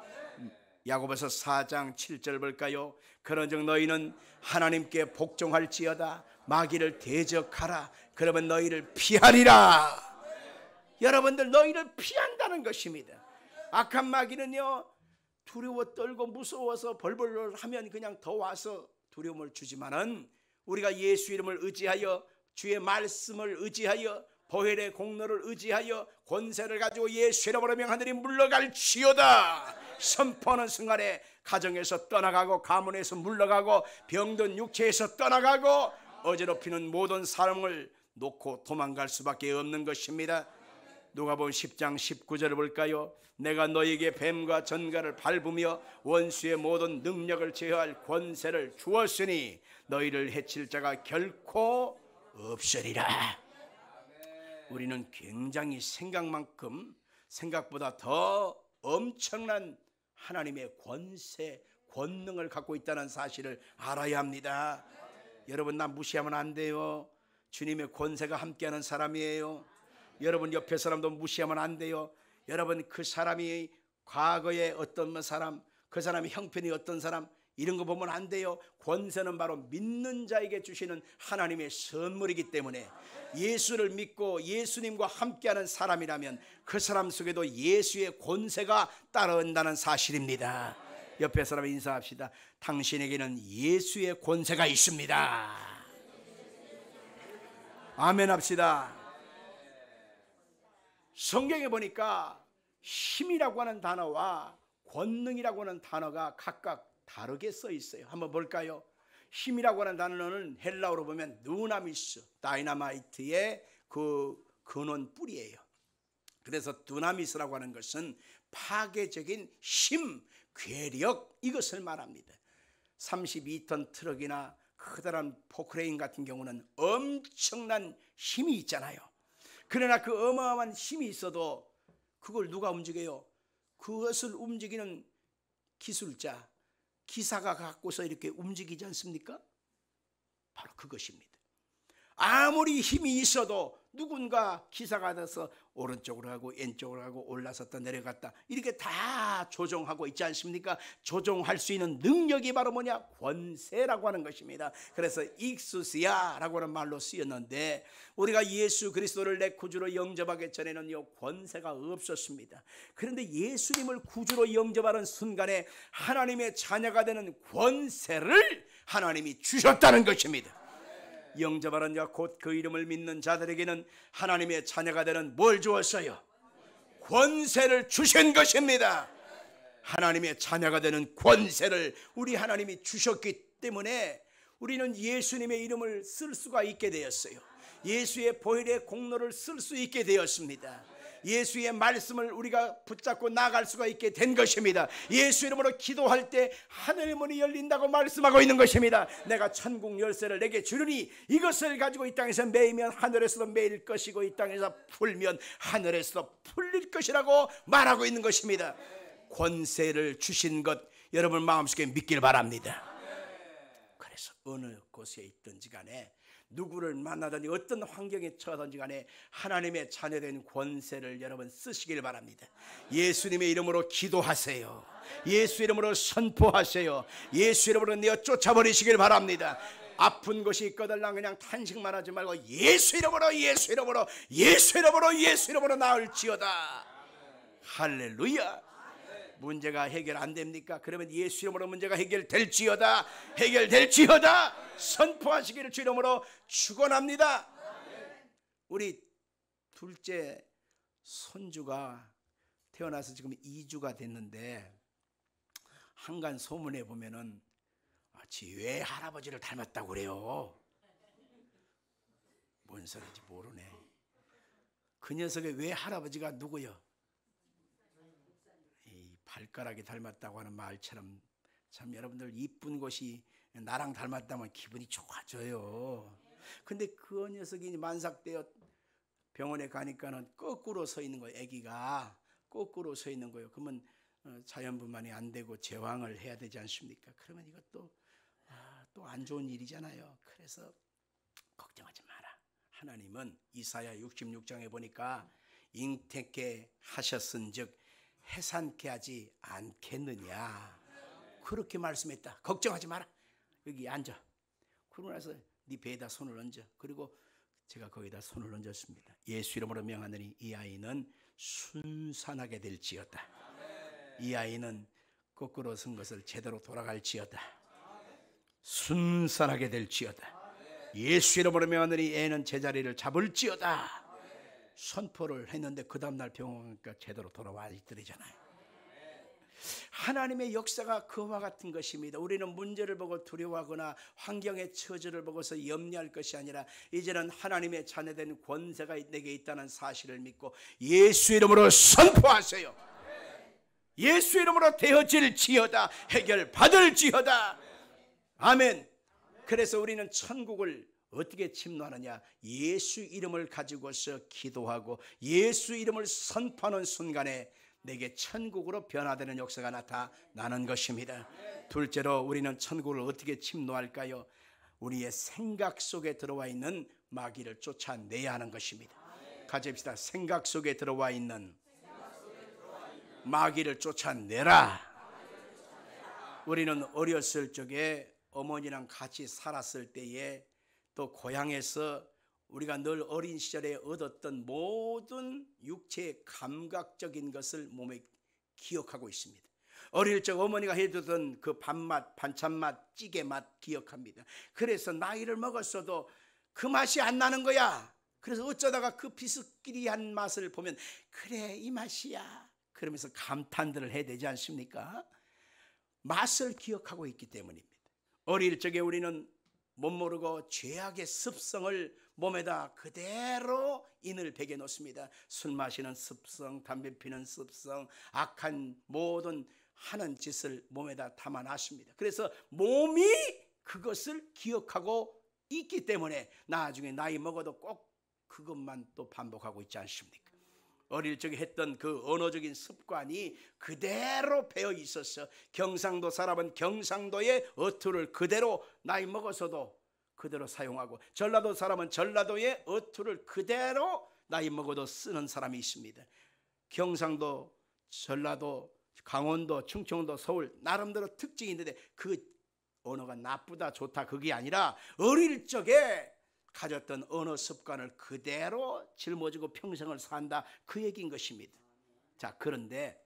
야고보서 4장 7절 볼까요? 그런즉 너희는 하나님께 복종할지어다 마귀를 대적하라 그러면 너희를 피하리라. 여러분들 너희를 피한다는 것입니다. 악한 마귀는요 두려워 떨고 무서워서 벌벌 하면 그냥 더 와서 두려움을 주지만은 우리가 예수 이름을 의지하여 주의 말씀을 의지하여 보혈의 공로를 의지하여 권세를 가지고 예수 이름으로 명하더니 물러갈지어다 선포하는 순간에 가정에서 떠나가고 가문에서 물러가고 병든 육체에서 떠나가고 어지럽히는 모든 사람을 놓고 도망갈 수밖에 없는 것입니다. 누가복음 10장 19절을 볼까요? 내가 너에게 뱀과 전갈을 밟으며 원수의 모든 능력을 제어할 권세를 주었으니 너희를 해칠 자가 결코 없으리라. 우리는 굉장히 생각보다 더 엄청난 하나님의 권세, 권능을 갖고 있다는 사실을 알아야 합니다. 여러분 나 무시하면 안 돼요. 주님의 권세가 함께하는 사람이에요. 여러분 옆에 사람도 무시하면 안 돼요. 여러분 그 사람이 과거에 어떤 사람, 그 사람이 형편이 어떤 사람 이런 거 보면 안 돼요. 권세는 바로 믿는 자에게 주시는 하나님의 선물이기 때문에 예수를 믿고 예수님과 함께하는 사람이라면 그 사람 속에도 예수의 권세가 따라온다는 사실입니다. 옆에 사람 인사합시다. 당신에게는 예수의 권세가 있습니다. 아멘 합시다. 성경에 보니까 힘이라고 하는 단어와 권능이라고 하는 단어가 각각 다르게 써 있어요. 한번 볼까요? 힘이라고 하는 단어는 헬라어로 보면 누나미스, 다이나마이트의 그 근원 뿌리예요. 그래서 두나미스라고 하는 것은 파괴적인 힘, 괴력 이것을 말합니다. 32톤 트럭이나 커다란 포크레인 같은 경우는 엄청난 힘이 있잖아요. 그러나 그 어마어마한 힘이 있어도 그걸 누가 움직여요? 그것을 움직이는 기술자, 기사가 갖고서 이렇게 움직이지 않습니까? 바로 그것입니다. 아무리 힘이 있어도 누군가 기사가 돼서 오른쪽으로 가고 왼쪽으로 가고 올라섰다 내려갔다 이렇게 다 조종하고 있지 않습니까? 조종할 수 있는 능력이 바로 뭐냐? 권세라고 하는 것입니다. 그래서 익수시아라고 하는 말로 쓰였는데 우리가 예수 그리스도를 내 구주로 영접하기 전에는요 권세가 없었습니다. 그런데 예수님을 구주로 영접하는 순간에 하나님의 자녀가 되는 권세를 하나님이 주셨다는 것입니다. 영접하는 자 곧 그 이름을 믿는 자들에게는 하나님의 자녀가 되는 뭘 주었어요? 권세를 주신 것입니다. 하나님의 자녀가 되는 권세를 우리 하나님이 주셨기 때문에 우리는 예수님의 이름을 쓸 수가 있게 되었어요. 예수의 보혈의 공로를 쓸 수 있게 되었습니다. 예수의 말씀을 우리가 붙잡고 나아갈 수가 있게 된 것입니다. 예수 이름으로 기도할 때 하늘의 문이 열린다고 말씀하고 있는 것입니다. 내가 천국 열쇠를 내게 주리니 이것을 가지고 이 땅에서 매이면 하늘에서도 매일 것이고 이 땅에서 풀면 하늘에서도 풀릴 것이라고 말하고 있는 것입니다. 권세를 주신 것 여러분 마음속에 믿길 바랍니다. 그래서 어느 곳에 있든지 간에 누구를 만나든지 어떤 환경에 처하든지 간에 하나님의 자녀된 권세를 여러분 쓰시길 바랍니다. 예수님의 이름으로 기도하세요. 예수 이름으로 선포하세요. 예수 이름으로 내어 쫓아버리시길 바랍니다. 아픈 곳이 있거들랑 그냥 탄식만 하지 말고 예수 이름으로 예수 이름으로 예수 이름으로 예수 이름으로 나을지어다. 할렐루야. 문제가 해결 안 됩니까? 그러면 예수 이름으로 문제가 해결될지어다, 해결될지어다 선포하시기를 주 이름으로 축원합니다. 우리 둘째 손주가 태어나서 지금 2주가 됐는데 한간 소문에 보면은 지 외할아버지를 닮았다고 그래요. 뭔 소리인지 모르네. 그 녀석의 외할아버지가 누구요? 이 발가락이 닮았다고 하는 말처럼 참 여러분들 이쁜 곳이 나랑 닮았다면 기분이 좋아져요. 근데 그 녀석이 만삭되어 병원에 가니까는 거꾸로 서 있는 거예요. 아기가 거꾸로 서 있는 거예요. 그러면 자연분만이 안 되고 제왕을 해야 되지 않습니까? 그러면 이것도 또 안 좋은 일이잖아요. 그래서 걱정하지 마라. 하나님은 이사야 66장에 보니까 잉태케 하셨은즉 해산케 하지 않겠느냐 그렇게 말씀했다. 걱정하지 마라. 여기 앉아. 그러고 나서 네 배에다 손을 얹어. 그리고 제가 거기다 손을 얹었습니다. 예수 이름으로 명하노니 이 아이는 순산하게 될지어다. 이 아이는 거꾸로 선 것을 제대로 돌아갈지어다. 순산하게 될지어다. 예수 이름으로 명하노니 애는 제자리를 잡을지어다. 선포를 했는데 그 다음날 병원 가니까 제대로 돌아와 있더라잖아요. 하나님의 역사가 그와 같은 것입니다. 우리는 문제를 보고 두려워하거나 환경의 처지를 보고서 염려할 것이 아니라 이제는 하나님의 자녀된 권세가 내게 있다는 사실을 믿고 예수 이름으로 선포하세요. 예수 이름으로 되어질지어다. 해결받을지어다. 아멘. 그래서 우리는 천국을 어떻게 침노하느냐? 예수 이름을 가지고서 기도하고 예수 이름을 선포하는 순간에 내게 천국으로 변화되는 역사가 나타나는 것입니다. 둘째로 우리는 천국을 어떻게 침노할까요? 우리의 생각 속에 들어와 있는 마귀를 쫓아내야 하는 것입니다. 같이 합시다. 생각 속에 들어와 있는 마귀를 쫓아내라. 우리는 어렸을 적에 어머니랑 같이 살았을 때에 또 고향에서 우리가 늘 어린 시절에 얻었던 모든 육체의 감각적인 것을 몸에 기억하고 있습니다. 어릴 적 어머니가 해주던 그 밥맛, 반찬맛, 찌개맛 기억합니다. 그래서 나이를 먹었어도 그 맛이 안 나는 거야. 그래서 어쩌다가 그 비스끼리한 맛을 보면 그래 이 맛이야 그러면서 감탄들을 해야 되지 않습니까? 맛을 기억하고 있기 때문입니다. 어릴 적에 우리는 못 모르고 죄악의 습성을 몸에다 그대로 인을 베겨 놓습니다. 술 마시는 습성, 담배 피는 습성, 악한 모든 하는 짓을 몸에다 담아놨습니다. 그래서 몸이 그것을 기억하고 있기 때문에 나중에 나이 먹어도 꼭 그것만 또 반복하고 있지 않습니까? 어릴 적에 했던 그 언어적인 습관이 그대로 배어 있어서 경상도 사람은 경상도의 어투를 그대로 나이 먹어서도 그대로 사용하고 전라도 사람은 전라도의 어투를 그대로 나이 먹어도 쓰는 사람이 있습니다. 경상도, 전라도, 강원도, 충청도, 서울 나름대로 특징이 있는데 그 언어가 나쁘다 좋다 그게 아니라 어릴 적에 가졌던 언어 습관을 그대로 짊어지고 평생을 산다 그 얘기인 것입니다. 자, 그런데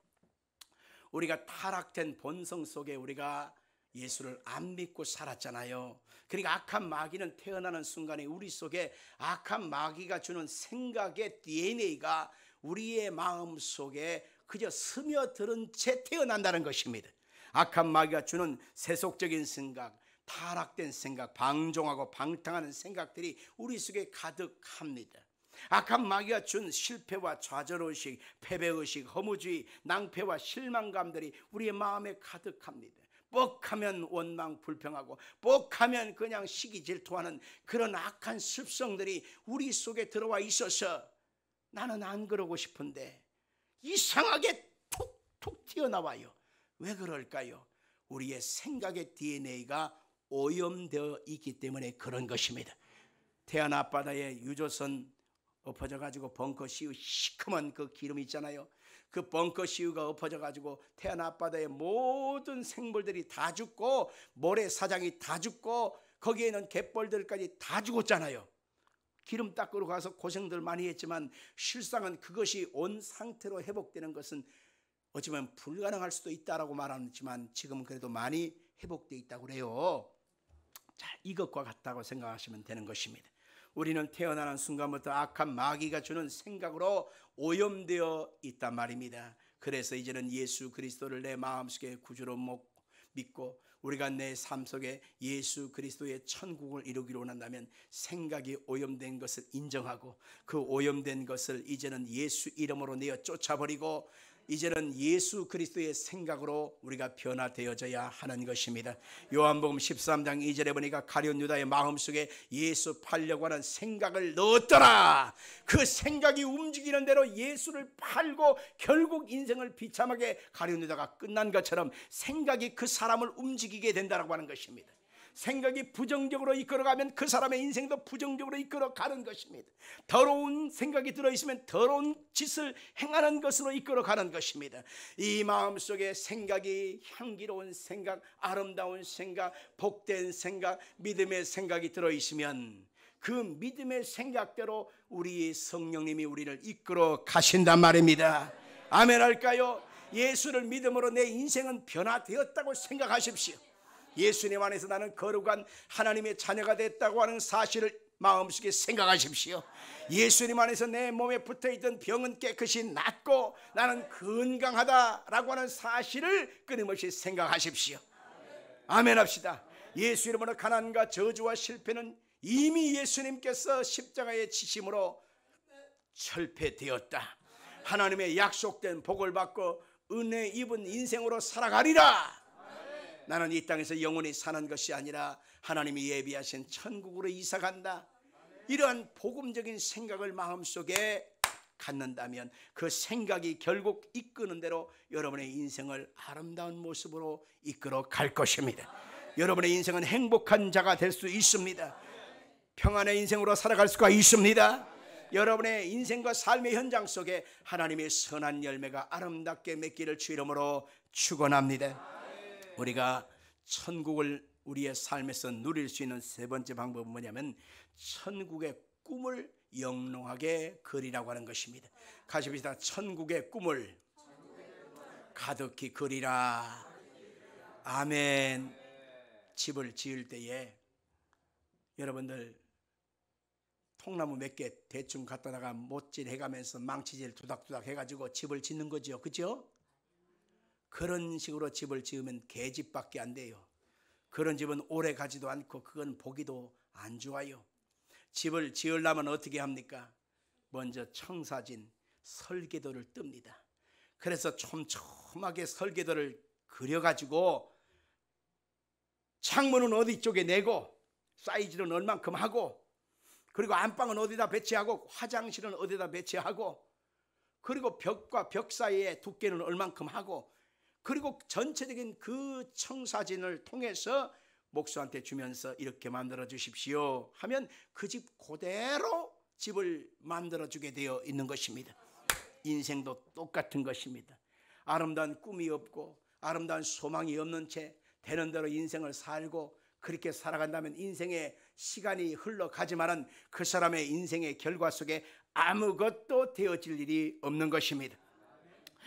우리가 타락된 본성 속에 우리가 예수를 안 믿고 살았잖아요. 그러니까 악한 마귀는 태어나는 순간에 우리 속에 악한 마귀가 주는 생각의 DNA가 우리의 마음 속에 그저 스며들은 채 태어난다는 것입니다. 악한 마귀가 주는 세속적인 생각, 타락된 생각, 방종하고 방탕하는 생각들이 우리 속에 가득합니다. 악한 마귀가 준 실패와 좌절의식, 패배의식, 허무주의, 낭패와 실망감들이 우리의 마음에 가득합니다. 뻑하면 원망 불평하고 뻑하면 그냥 시기 질투하는 그런 악한 습성들이 우리 속에 들어와 있어서 나는 안 그러고 싶은데 이상하게 툭툭 튀어나와요. 왜 그럴까요? 우리의 생각의 DNA가 오염되어 있기 때문에 그런 것입니다. 태안 앞바다에 유조선 엎어져 가지고 벙커 시우 시커먼 그 기름 있잖아요. 그 벙커 시우가 엎어져 가지고 태안 앞바다의 모든 생물들이 다 죽고 모래사장이 다 죽고 거기에 있는 갯벌들까지 다 죽었잖아요. 기름 닦으러 가서 고생들 많이 했지만 실상은 그것이 온 상태로 회복되는 것은 어쩌면 불가능할 수도 있다라고 말하지만 지금은 그래도 많이 회복되어 있다고 그래요. 자, 이것과 같다고 생각하시면 되는 것입니다. 우리는 태어나는 순간부터 악한 마귀가 주는 생각으로 오염되어 있단 말입니다. 그래서 이제는 예수 그리스도를 내 마음속에 구주로 믿고 우리가 내 삶 속에 예수 그리스도의 천국을 이루기로 원한다면 생각이 오염된 것을 인정하고 그 오염된 것을 이제는 예수 이름으로 내어 쫓아버리고 이제는 예수 그리스도의 생각으로 우리가 변화되어져야 하는 것입니다. 요한복음 13장 2절에 보니까 가룟 유다의 마음속에 예수 팔려고 하는 생각을 넣었더라. 그 생각이 움직이는 대로 예수를 팔고 결국 인생을 비참하게 가룟 유다가 끝난 것처럼 생각이 그 사람을 움직이게 된다고 하는 것입니다. 생각이 부정적으로 이끌어가면 그 사람의 인생도 부정적으로 이끌어가는 것입니다. 더러운 생각이 들어있으면 더러운 짓을 행하는 것으로 이끌어가는 것입니다. 이 마음속에 생각이 향기로운 생각, 아름다운 생각, 복된 생각, 믿음의 생각이 들어있으면 그 믿음의 생각대로 우리 성령님이 우리를 이끌어 가신단 말입니다. 아멘 할까요? 예수를 믿음으로 내 인생은 변화되었다고 생각하십시오. 예수님 안에서 나는 거룩한 하나님의 자녀가 됐다고 하는 사실을 마음속에 생각하십시오. 예수님 안에서 내 몸에 붙어있던 병은 깨끗이 낫고 나는 건강하다라고 하는 사실을 끊임없이 생각하십시오. 아멘 합시다. 예수 이름으로 가난과 저주와 실패는 이미 예수님께서 십자가에 지심으로 철폐되었다. 하나님의 약속된 복을 받고 은혜 입은 인생으로 살아가리라. 나는 이 땅에서 영원히 사는 것이 아니라 하나님이 예비하신 천국으로 이사간다. 이러한 복음적인 생각을 마음속에 갖는다면 그 생각이 결국 이끄는 대로 여러분의 인생을 아름다운 모습으로 이끌어 갈 것입니다. 여러분의 인생은 행복한 자가 될 수 있습니다. 평안의 인생으로 살아갈 수가 있습니다. 여러분의 인생과 삶의 현장 속에 하나님의 선한 열매가 아름답게 맺기를 주 이름으로 축원합니다. 우리가 천국을 우리의 삶에서 누릴 수 있는 세 번째 방법은 뭐냐면 천국의 꿈을 영롱하게 그리라고 하는 것입니다. 가십시다. 천국의 꿈을 가득히 그리라. 아멘. 집을 지을 때에 여러분들 통나무 몇 개 대충 갖다다가 못질 해가면서 망치질 두닥두닥 해가지고 집을 짓는 거죠. 그죠? 그런 식으로 집을 지으면 개집밖에 안 돼요. 그런 집은 오래 가지도 않고 그건 보기도 안 좋아요. 집을 지으려면 어떻게 합니까? 먼저 청사진 설계도를 뜹니다. 그래서 촘촘하게 설계도를 그려가지고 창문은 어디 쪽에 내고 사이즈는 얼만큼 하고 그리고 안방은 어디다 배치하고 화장실은 어디다 배치하고 그리고 벽과 벽 사이에 두께는 얼만큼 하고 그리고 전체적인 그 청사진을 통해서 목수한테 주면서 이렇게 만들어 주십시오 하면 그 집 그대로 집을 만들어 주게 되어 있는 것입니다. 인생도 똑같은 것입니다. 아름다운 꿈이 없고 아름다운 소망이 없는 채 되는 대로 인생을 살고 그렇게 살아간다면 인생의 시간이 흘러가지만은 그 사람의 인생의 결과 속에 아무것도 되어질 일이 없는 것입니다.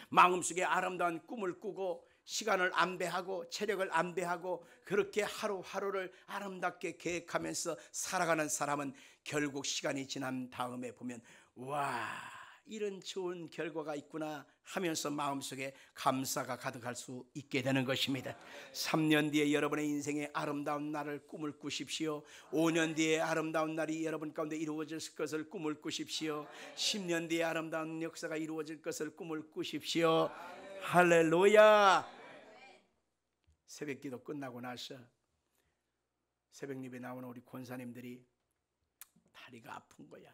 마음속에 아름다운 꿈을 꾸고 시간을 안배하고 체력을 안배하고 그렇게 하루하루를 아름답게 계획하면서 살아가는 사람은 결국 시간이 지난 다음에 보면 와 이런 좋은 결과가 있구나 하면서 마음속에 감사가 가득할 수 있게 되는 것입니다. 3년 뒤에 여러분의 인생의 아름다운 날을 꿈을 꾸십시오. 5년 뒤에 아름다운 날이 여러분 가운데 이루어질 것을 꿈을 꾸십시오. 10년 뒤에 아름다운 역사가 이루어질 것을 꿈을 꾸십시오. 할렐루야. 새벽기도 끝나고 나서 새벽 예배 나오는 우리 권사님들이 다리가 아픈 거야.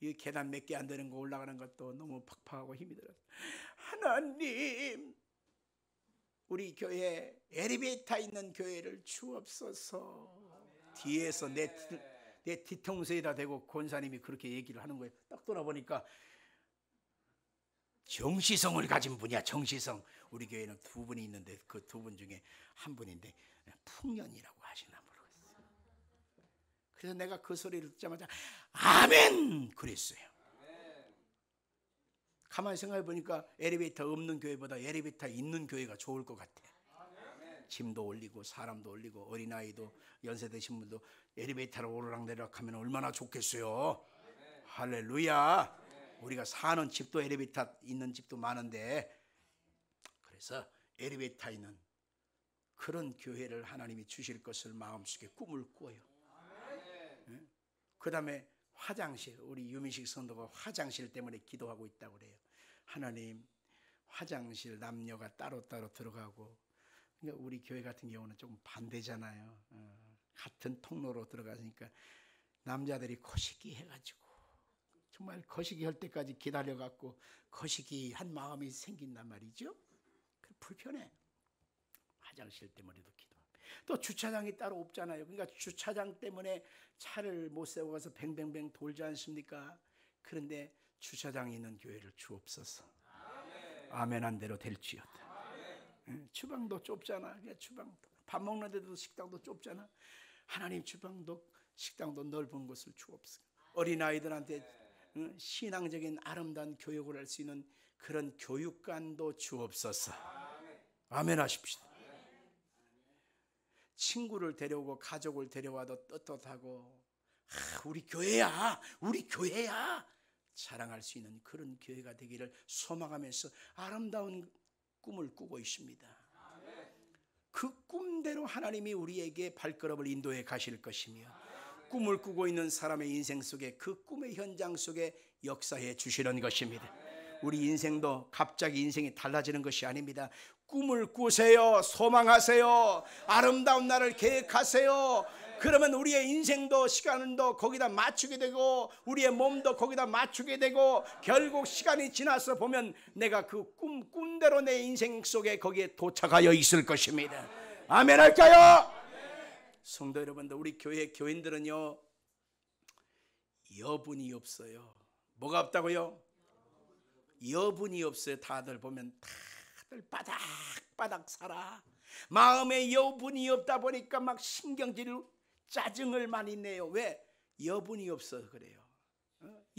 이 계단 몇 개 안 되는 거 올라가는 것도 너무 팍팍하고 힘이 들어서 하나님 우리 교회 엘리베이터 있는 교회를 주옵소서. 뒤에서 내 뒤통수에다 대고 권사님이 그렇게 얘기를 하는 거예요. 딱 돌아보니까 정시성을 가진 분이야. 정시성. 우리 교회는 두 분이 있는데 그 두 분 중에 한 분인데 풍년이라고 하시나 모르겠어요. 그래서 내가 그 소리를 듣자마자 아멘 그랬어요. 가만히 생각해 보니까 엘리베이터 없는 교회보다 엘리베이터 있는 교회가 좋을 것 같아. 짐도 올리고 사람도 올리고 어린아이도 연세 드신 분도 엘리베이터로 오르락내리락 하면 얼마나 좋겠어요. 할렐루야. 우리가 사는 집도 엘리베이터 있는 집도 많은데, 그래서 엘리베이터 있는 그런 교회를 하나님이 주실 것을 마음속에 꿈을 꾸어요. 그 다음에 화장실, 우리 유민식 성도가 화장실 때문에 기도하고 있다고 그래요. 하나님, 화장실 남녀가 따로따로 들어가고, 그러니까 우리 교회 같은 경우는 조금 반대잖아요. 같은 통로로 들어가니까 남자들이 거시기 해가지고 정말 거시기 할 때까지 기다려갖고 거시기 한 마음이 생긴단 말이죠. 불편해. 화장실 때문에도 기도합니다. 또 주차장이 따로 없잖아요. 그러니까 주차장 때문에 차를 못 세워가서 뱅뱅뱅 돌지 않습니까? 그런데 주차장이 있는 교회를 주옵소서. 아멘 한 대로 될지어다. 주방도 좁잖아. 주방도 밥 먹는 데도 식당도 좁잖아. 하나님 주방도 식당도 넓은 곳을 주옵소서. 어린아이들한테 신앙적인 아름다운 교육을 할 수 있는 그런 교육관도 주옵소서. 아멘 하십시다. 친구를 데려오고 가족을 데려와도 떳떳하고 우리 교회야, 우리 교회야 자랑할 수 있는 그런 교회가 되기를 소망하면서 아름다운 꿈을 꾸고 있습니다. 그 꿈대로 하나님이 우리에게 발걸음을 인도해 가실 것이며, 꿈을 꾸고 있는 사람의 인생 속에 그 꿈의 현장 속에 역사해 주시는 것입니다. 우리 인생도 갑자기 인생이 달라지는 것이 아닙니다. 꿈을 꾸세요. 소망하세요. 아름다운 날을 계획하세요. 그러면 우리의 인생도 시간도 거기다 맞추게 되고 우리의 몸도 거기다 맞추게 되고 결국 시간이 지나서 보면 내가 그 꿈대로 내 인생 속에 거기에 도착하여 있을 것입니다. 아멘 할까요? 성도 여러분들, 우리 교회 교인들은요 여분이 없어요. 뭐가 없다고요? 여분이 없어요. 다들 보면 다들 바닥바닥 살아. 마음에 여분이 없다 보니까 막 신경질 짜증을 많이 내요. 왜? 여분이 없어서 그래요.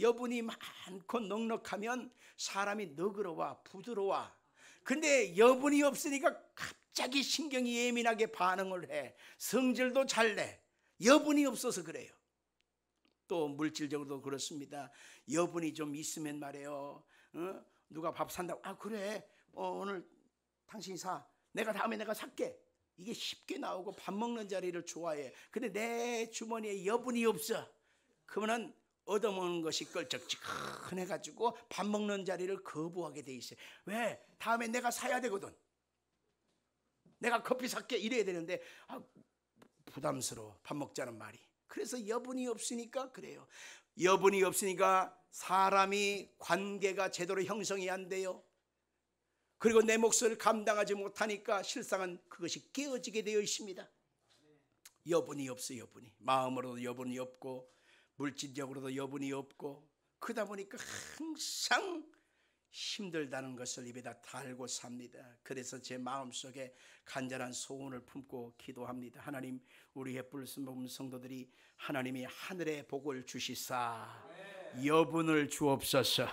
여분이 많고 넉넉하면 사람이 너그러워 부드러워. 근데 여분이 없으니까 갑자기 신경이 예민하게 반응을 해. 성질도 잘 내. 여분이 없어서 그래요. 또 물질적으로도 그렇습니다. 여분이 좀 있으면 말이에요. 누가 밥 산다고, 아 그래 오늘 당신이 사, 내가 다음에 내가 살게. 이게 쉽게 나오고 밥 먹는 자리를 좋아해. 근데 내 주머니에 여분이 없어. 그러면 얻어먹는 것이 껄쩍지근해가지고 밥 먹는 자리를 거부하게 돼 있어요. 왜? 다음에 내가 사야 되거든. 내가 커피 살게 이래야 되는데 부담스러워 밥 먹자는 말이. 그래서 여분이 없으니까 그래요. 여분이 없으니까 사람이 관계가 제대로 형성이 안 돼요. 그리고 내 몫을 감당하지 못하니까 실상은 그것이 깨어지게 되어 있습니다. 여분이 없어. 여분이 마음으로도 여분이 없고 물질적으로도 여분이 없고, 그러다 보니까 항상 힘들다는 것을 입에다 달고 삽니다. 그래서 제 마음속에 간절한 소원을 품고 기도합니다. 하나님, 우리 햇불 성도들이 하나님이 하늘의 복을 주시사 여분을 주옵소서.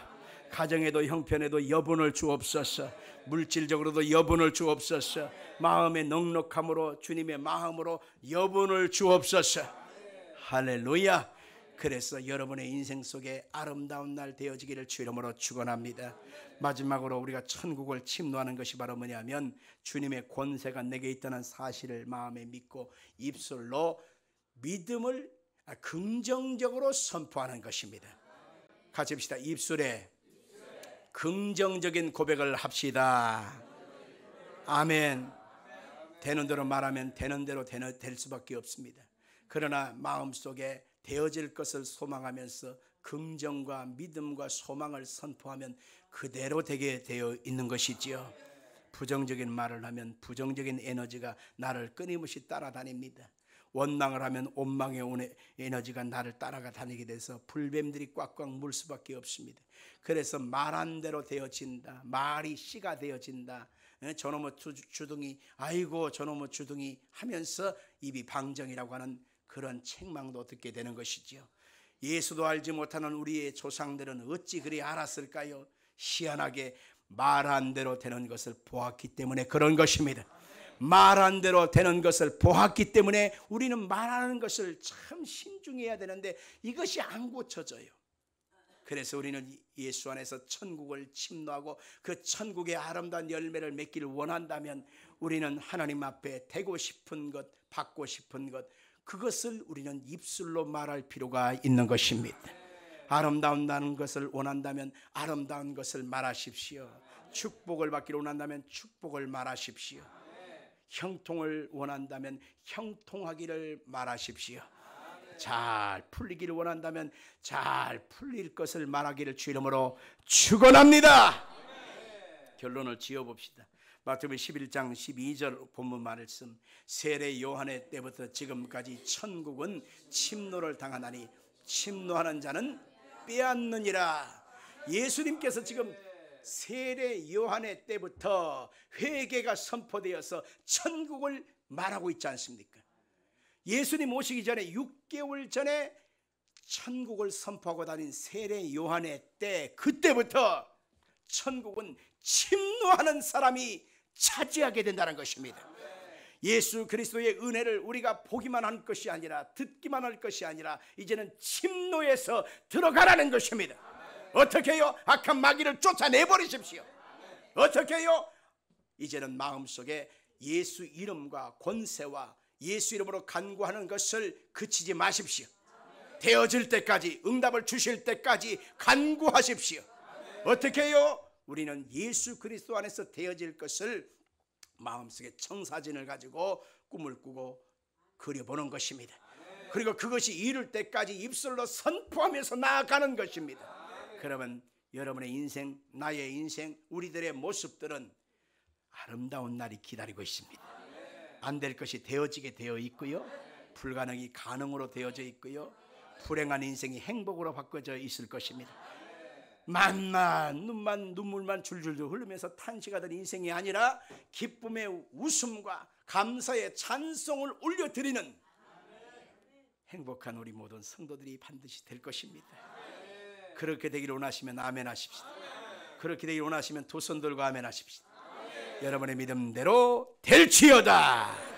가정에도 형편에도 여분을 주옵소서. 물질적으로도 여분을 주옵소서. 마음의 넉넉함으로 주님의 마음으로 여분을 주옵소서. 할렐루야. 그래서 여러분의 인생 속에 아름다운 날 되어지기를 주 이름으로 축원합니다. 마지막으로 우리가 천국을 침노하는 것이 바로 뭐냐면 주님의 권세가 내게 있다는 사실을 마음에 믿고 입술로 믿음을 긍정적으로 선포하는 것입니다. 같이 합시다. 입술에 긍정적인 고백을 합시다. 아멘. 되는 대로 말하면 되는 대로 될 수밖에 없습니다. 그러나 마음속에 되어질 것을 소망하면서 긍정과 믿음과 소망을 선포하면 그대로 되게 되어 있는 것이지요. 부정적인 말을 하면 부정적인 에너지가 나를 끊임없이 따라다닙니다. 원망을 하면 원망의 에너지가 나를 따라가 다니게 돼서 불뱀들이 꽉꽉 물 수밖에 없습니다. 그래서 말한 대로 되어진다. 말이 씨가 되어진다. 저놈의 주둥이, 아이고 저놈의 주둥이 하면서 입이 방정이라고 하는 그런 책망도 듣게 되는 것이지요. 예수도 알지 못하는 우리의 조상들은 어찌 그리 알았을까요? 희한하게 말한 대로 되는 것을 보았기 때문에 그런 것입니다. 말한 대로 되는 것을 보았기 때문에 우리는 말하는 것을 참 신중해야 되는데 이것이 안 고쳐져요. 그래서 우리는 예수 안에서 천국을 침노하고 그 천국의 아름다운 열매를 맺기를 원한다면 우리는 하나님 앞에 되고 싶은 것, 받고 싶은 것, 그것을 우리는 입술로 말할 필요가 있는 것입니다. 아름다운 것을 원한다면 아름다운 것을 말하십시오. 축복을 받기를 원한다면 축복을 말하십시오. 형통을 원한다면 형통하기를 말하십시오. 잘 풀리기를 원한다면 잘 풀릴 것을 말하기를 주 이름으로 축원합니다. 결론을 지어봅시다. 마태복음 11장 12절 본문 말씀, 세례 요한의 때부터 지금까지 천국은 침노를 당하나니 침노하는 자는 빼앗느니라. 예수님께서 지금 세례 요한의 때부터 회개가 선포되어서 천국을 말하고 있지 않습니까? 예수님 오시기 전에 6개월 전에 천국을 선포하고 다닌 세례 요한의 때, 그때부터 천국은 침노하는 사람이 차지하게 된다는 것입니다. 예수 그리스도의 은혜를 우리가 보기만 할 것이 아니라 듣기만 할 것이 아니라 이제는 침노에서 들어가라는 것입니다. 어떻게 해요? 악한 마귀를 쫓아내버리십시오. 어떻게 해요? 이제는 마음속에 예수 이름과 권세와 예수 이름으로 간구하는 것을 그치지 마십시오. 되어질 때까지, 응답을 주실 때까지 간구하십시오. 어떻게 해요? 우리는 예수 그리스도 안에서 되어질 것을 마음속에 청사진을 가지고 꿈을 꾸고 그려보는 것입니다. 그리고 그것이 이룰 때까지 입술로 선포하면서 나아가는 것입니다. 그러면 여러분의 인생, 나의 인생, 우리들의 모습들은 아름다운 날이 기다리고 있습니다. 안 될 것이 되어지게 되어 있고요, 불가능이 가능으로 되어져 있고요, 불행한 인생이 행복으로 바꿔져 있을 것입니다. 만만 눈물만 줄줄 흐르면서 탄식하던 인생이 아니라 기쁨의 웃음과 감사의 찬송을 올려드리는 행복한 우리 모든 성도들이 반드시 될 것입니다. 그렇게 되기를 원하시면 아멘 하십시다. 그렇게 되기를 원하시면 두 손 들고 아멘 하십시다. 여러분의 믿음대로 될지어다.